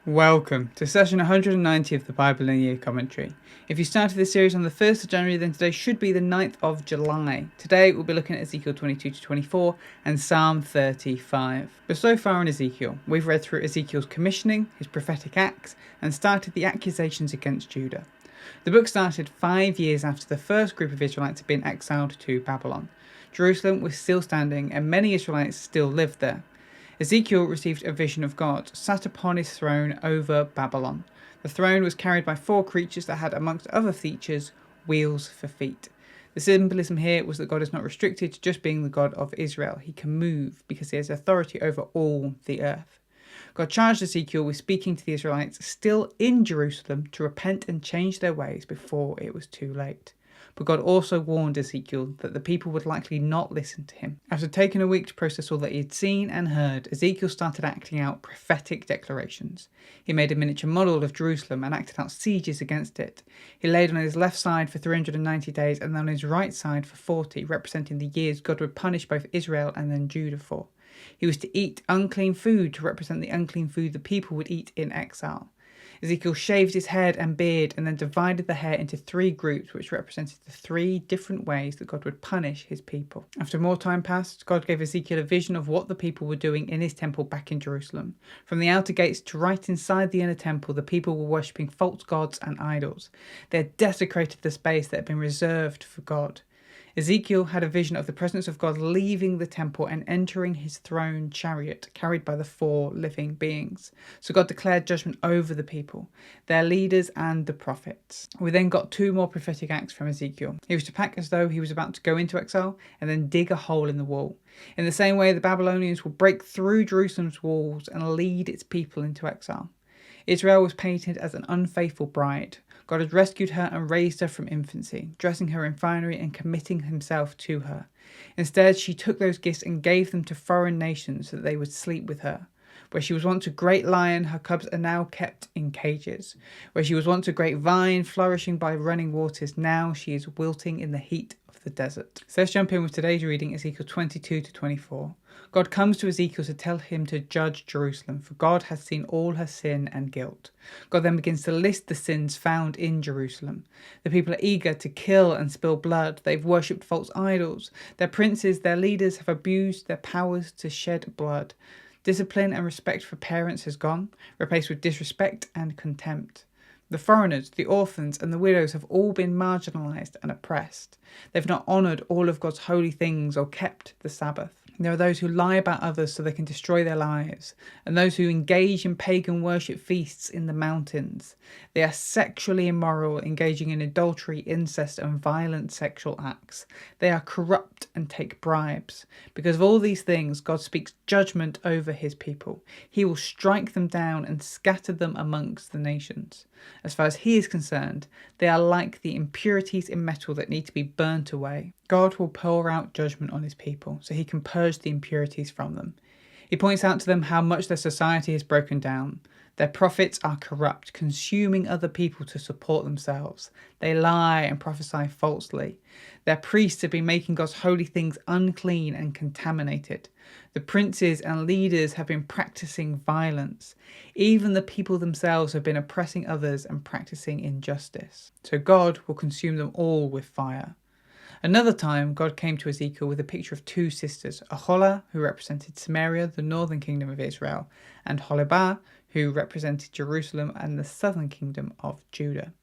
Welcome to session 190 of the Bible in a Year commentary. If you started this series on the 1st of January, then today should be the 9th of July. Today we'll be looking at Ezekiel 22 to 24 and Psalm 35. But so far in Ezekiel, we've read through Ezekiel's commissioning, his prophetic acts, and started the accusations against Judah. The book started 5 years after the first group of Israelites had been exiled to Babylon. Jerusalem was still standing and many Israelites still lived there. Ezekiel received a vision of God, sat upon his throne over Babylon. The throne was carried by 4 creatures that had, amongst other features, wheels for feet. The symbolism here was that God is not restricted to just being the God of Israel. He can move because he has authority over all the earth. God charged Ezekiel with speaking to the Israelites still in Jerusalem to repent and change their ways before it was too late. But God also warned Ezekiel that the people would likely not listen to him. After taking a week to process all that he had seen and heard, Ezekiel started acting out prophetic declarations. He made a miniature model of Jerusalem and acted out sieges against it. He laid on his left side for 390 days and on his right side for 40, representing the years God would punish both Israel and then Judah for. He was to eat unclean food to represent the unclean food the people would eat in exile. Ezekiel shaved his head and beard and then divided the hair into 3 groups, which represented the 3 different ways that God would punish his people. After more time passed, God gave Ezekiel a vision of what the people were doing in his temple back in Jerusalem. From the outer gates to right inside the inner temple, the people were worshipping false gods and idols. They had desecrated the space that had been reserved for God. Ezekiel had a vision of the presence of God leaving the temple and entering his throne chariot carried by the 4 living beings. So God declared judgment over the people, their leaders and the prophets. We then got 2 more prophetic acts from Ezekiel. He was to pack as though he was about to go into exile and then dig a hole in the wall. In the same way, the Babylonians will break through Jerusalem's walls and lead its people into exile. Israel was painted as an unfaithful bride. God had rescued her and raised her from infancy, dressing her in finery and committing himself to her. Instead, she took those gifts and gave them to foreign nations so that they would sleep with her. Where she was once a great lion, her cubs are now kept in cages. Where she was once a great vine flourishing by running waters, now she is wilting in the heat of the desert. So let's jump in with today's reading, Ezekiel 22 to 24. God comes to Ezekiel to tell him to judge Jerusalem, for God has seen all her sin and guilt. God then begins to list the sins found in Jerusalem. The people are eager to kill and spill blood. They've worshipped false idols. Their princes, their leaders have abused their powers to shed blood. Discipline and respect for parents has gone, replaced with disrespect and contempt. The foreigners, the orphans, and the widows have all been marginalised and oppressed. They've not honoured all of God's holy things or kept the Sabbath. There are those who lie about others so they can destroy their lives, and those who engage in pagan worship feasts in the mountains. They are sexually immoral, engaging in adultery, incest, and violent sexual acts. They are corrupt and take bribes. Because of all these things, God speaks judgment over his people. He will strike them down and scatter them amongst the nations. As far as he is concerned, they are like the impurities in metal that need to be burnt away. God will pour out judgment on his people so he can purge the impurities from them. He points out to them how much their society is broken down. Their prophets are corrupt, consuming other people to support themselves. They lie and prophesy falsely. Their priests have been making God's holy things unclean and contaminated. The princes and leaders have been practicing violence. Even the people themselves have been oppressing others and practicing injustice. So God will consume them all with fire. Another time, God came to Ezekiel with a picture of 2 sisters, Aholah, who represented Samaria, the northern kingdom of Israel, and Holibah, who represented Jerusalem and the southern kingdom of Judah.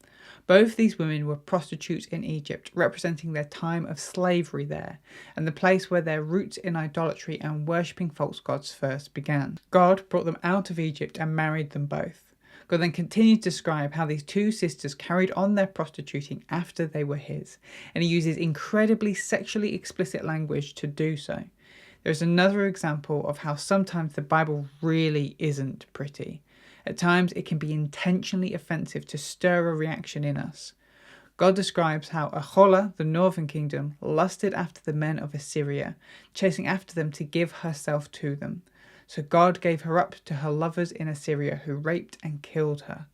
Both these women were prostitutes in Egypt, representing their time of slavery there, and the place where their roots in idolatry and worshipping false gods first began. God brought them out of Egypt and married them both. God then continued to describe how these 2 sisters carried on their prostituting after they were his, and he uses incredibly sexually explicit language to do so. There's another example of how sometimes the Bible really isn't pretty. At times it can be intentionally offensive to stir a reaction in us. God describes how Aholah, the northern kingdom, lusted after the men of Assyria, chasing after them to give herself to them. So God gave her up to her lovers in Assyria, who raped and killed her.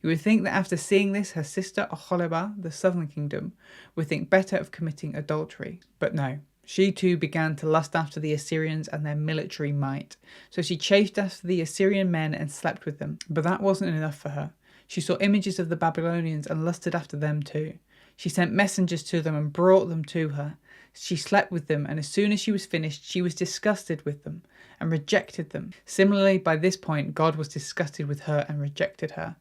You would think that after seeing this, her sister Aholibah, the southern kingdom, would think better of committing adultery. But no, She too began to lust after the Assyrians and their military might. So she chased after the Assyrian men and slept with them. But that wasn't enough for her. She saw images of the Babylonians and lusted after them too. She sent messengers to them and brought them to her. She slept with them, and as soon as she was finished, she was disgusted with them and rejected them. Similarly, by this point, God was disgusted with her and rejected her.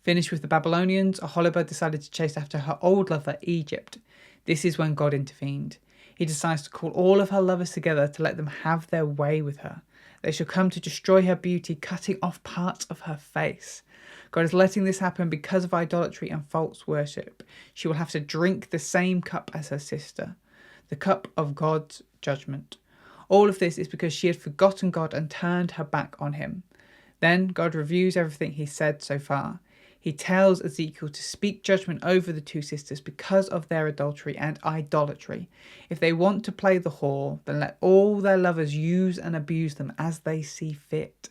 Finished with the Babylonians, Aholibah decided to chase after her old lover, Egypt. This is when God intervened. He decides to call all of her lovers together to let them have their way with her. They shall come to destroy her beauty, cutting off parts of her face. God is letting this happen because of idolatry and false worship. She will have to drink the same cup as her sister, the cup of God's judgment. All of this is because she had forgotten God and turned her back on him. Then God reviews everything he said so far. He tells Ezekiel to speak judgment over the two sisters because of their adultery and idolatry. If they want to play the whore, then let all their lovers use and abuse them as they see fit.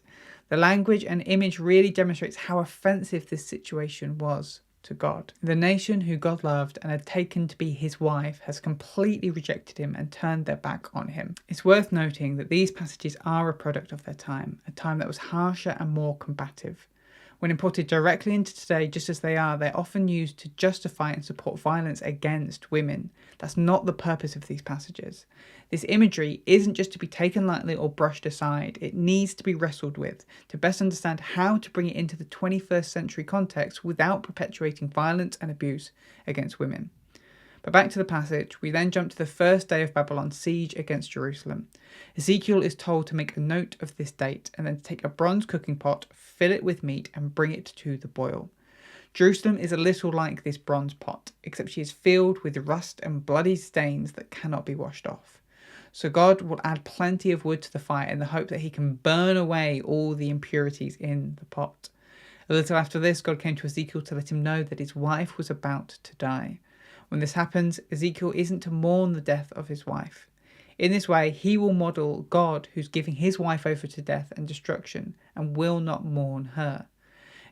The language and image really demonstrates how offensive this situation was to God. The nation who God loved and had taken to be his wife has completely rejected him and turned their back on him. It's worth noting that these passages are a product of their time, a time that was harsher and more combative. When imported directly into today, just as they are, they're often used to justify and support violence against women. That's not the purpose of these passages. This imagery isn't just to be taken lightly or brushed aside. It needs to be wrestled with to best understand how to bring it into the 21st century context without perpetuating violence and abuse against women. But back to the passage, we then jump to the first day of Babylon's siege against Jerusalem. Ezekiel is told to make a note of this date and then to take a bronze cooking pot, fill it with meat and bring it to the boil. Jerusalem is a little like this bronze pot, except she is filled with rust and bloody stains that cannot be washed off. So God will add plenty of wood to the fire in the hope that he can burn away all the impurities in the pot. A little after this, God came to Ezekiel to let him know that his wife was about to die. When this happens, Ezekiel isn't to mourn the death of his wife. In this way, he will model God who's giving his wife over to death and destruction and will not mourn her.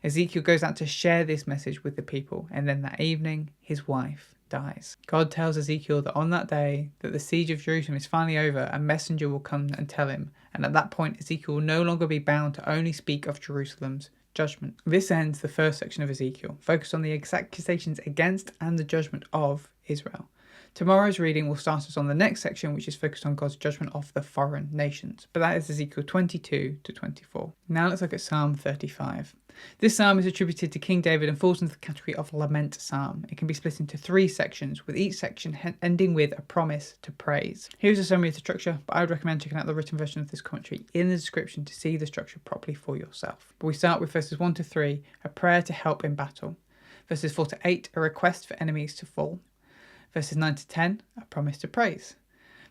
Ezekiel goes out to share this message with the people, and then that evening, his wife dies. God tells Ezekiel that on that day, that the siege of Jerusalem is finally over, a messenger will come and tell him, and at that point, Ezekiel will no longer be bound to only speak of Jerusalem's judgment. This ends the first section of Ezekiel, focused on the accusations against and the judgment of Israel. Tomorrow's reading will start us on the next section, which is focused on God's judgment of the foreign nations. But that is Ezekiel 22 to 24. Now let's look at Psalm 35. This psalm is attributed to King David and falls into the category of lament psalm. It can be split into 3 sections, with each section ending with a promise to praise. Here's a summary of the structure, but I would recommend checking out the written version of this commentary in the description to see the structure properly for yourself. But we start with verses 1 to 3, a prayer to help in battle. Verses 4 to 8, a request for enemies to fall. Verses 9 to 10, a promise to praise.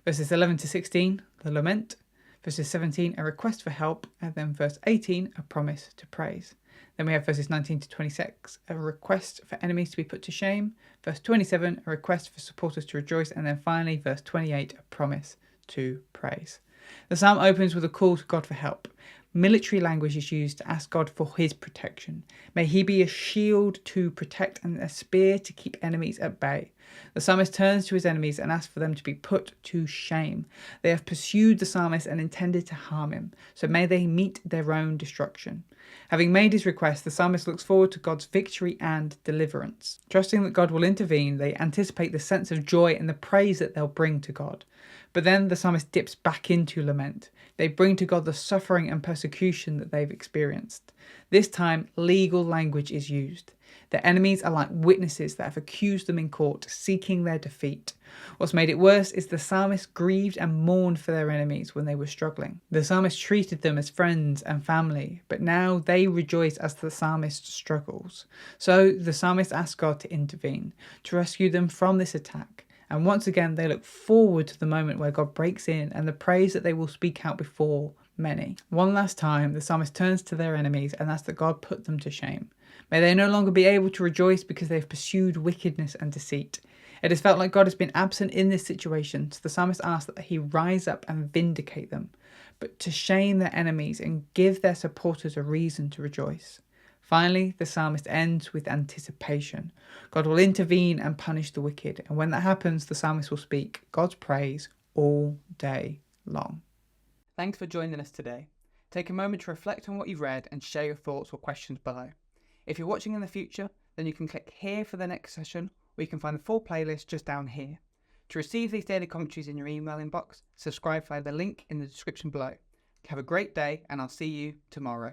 Verses 11 to 16, the lament. Verses 17, a request for help. And then verse 18, a promise to praise. Then we have verses 19 to 26, a request for enemies to be put to shame. Verse 27, a request for supporters to rejoice. And then finally, verse 28, a promise to praise. The psalm opens with a call to God for help. Military language is used to ask God for his protection. May he be a shield to protect and a spear to keep enemies at bay. The psalmist turns to his enemies and asks for them to be put to shame. They have pursued the psalmist and intended to harm him, so may they meet their own destruction. Having made his request, the psalmist looks forward to God's victory and deliverance. Trusting that God will intervene, they anticipate the sense of joy and the praise that they'll bring to God. But then the psalmist dips back into lament. They bring to God the suffering and persecution that they've experienced. This time, legal language is used. Their enemies are like witnesses that have accused them in court, seeking their defeat. What's made it worse is the psalmist grieved and mourned for their enemies when they were struggling. The psalmist treated them as friends and family, but now they rejoice as the psalmist struggles. So the psalmist asks God to intervene, to rescue them from this attack. And once again, they look forward to the moment where God breaks in and the praise that they will speak out before many. One last time, the psalmist turns to their enemies and asks that God put them to shame. May they no longer be able to rejoice because they have pursued wickedness and deceit. It has felt like God has been absent in this situation, so the psalmist asks that he rise up and vindicate them, but to shame their enemies and give their supporters a reason to rejoice. Finally, the psalmist ends with anticipation. God will intervene and punish the wicked, and when that happens, the psalmist will speak God's praise all day long. Thanks for joining us today. Take a moment to reflect on what you've read and share your thoughts or questions below. If you're watching in the future, then you can click here for the next session, or you can find the full playlist just down here. To receive these daily commentaries in your email inbox, subscribe via the link in the description below. Have a great day, and I'll see you tomorrow.